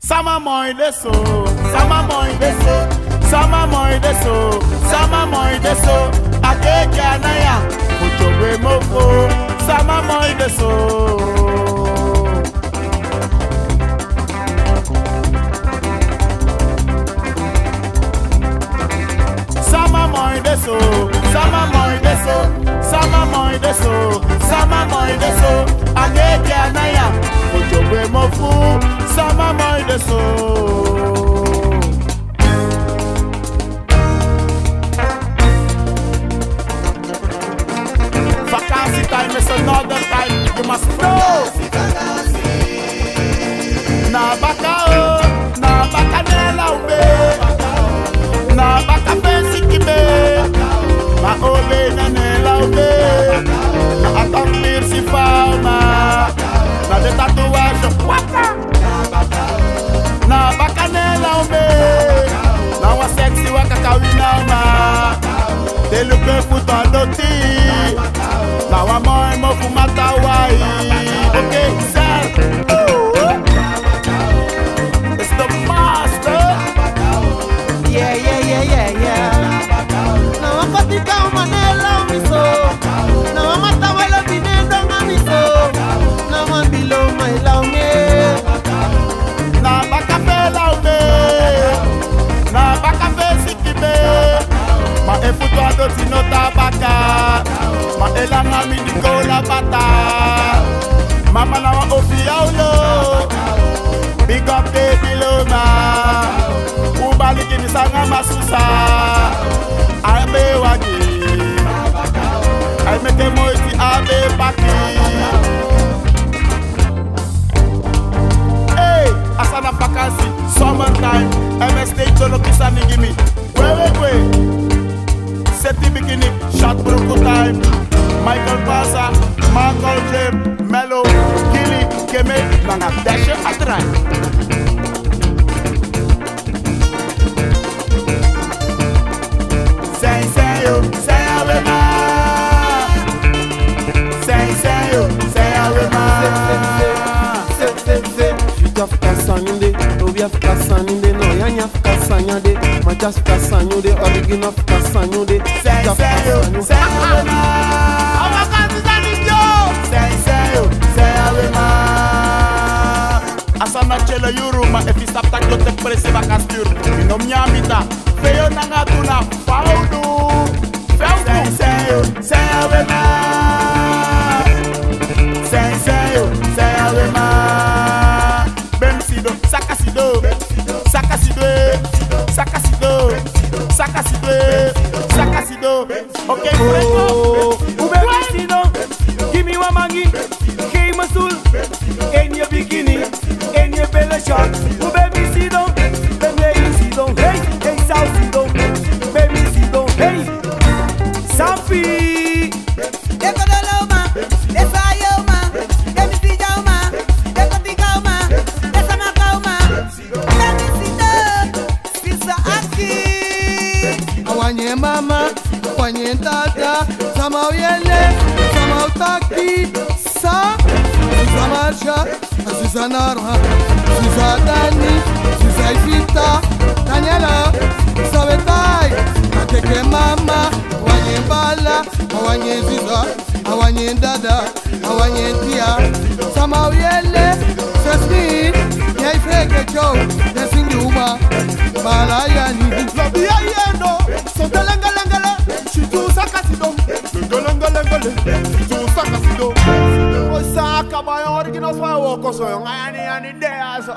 Sama Mooi deso, Sama Mooi deso, Sama Mooi deso, Sama Mooi deso. Akeke anaya, kuchogwe mofo, Sama Mooi deso. Sama Mooi deso, Sama Mooi deso, Sama Mooi deso, Sama Mooi deso. Akeke anaya, kuchogwe mofo, Sama Mooi deso. Vakantie time is another time. You must flow. Na bakao, na bakanela ube, na bakapensi kibe, na obe na nela ube, na atambir si fauna, na de tatuage waka, na bakanela ube, na wa sexy waka kawina uma, de lupe futa doti. Now I'm on my fumata wai. Okay, sir. It's the master. Yeah. Now I'm pati ka manela miso. Now I'm atawala binendo ngamiso. Now I'm below my laune. Na bakafe laune. Na bakafe sikibe. Ma efuto adoti no tabaka. Ma elanga mi dikola bata. Mama na wa ofi aulo. Big up baby loma. Ubali kini sanga masusa. Abe wagi. I make a moiti abe baki. Hey, asana vakansi, summertime. MS stage to lokisa ni gimme. Wait. Seti bikini, shot bruku time. Michael Pasa, Michael Jim, Mello, Gilly, Keme, Nanga Dasher Atrai. Say awema. Say awema. Jaf kasanyinde, obiaf kasanyinde, no yanya kasanyade, majas kasanyode, original kasanyode. Say awema. Asana chelo yuruma efi sapta kyote presi bakastur. Minom nyamita feyo nanga tuna faudu. Say awema. Say awema. Bemsido, sakasido. Okay, Ubemisido, give me one mangi, give me soul, in your bikini, in your belly shot. Ubemisido, bemisido, hey, Southsido, bemisido, hey, Safi. Wanye mama, wanye tata, sama uyele, sama utaki, Susa marcha, Susa narma, Susa dani, Susa ifita, Daniela, sabetai, ateke mama, wanye bala, wanye ziza, wanye dada, wanye tia, sama uyele, sesni, yai feke joe, desingi uma, malayani, Labia yendo, so telengele, shitu sakasido, lengelengele, shitu sakasido. Osaka bayo original fire walk so young, ani dea so.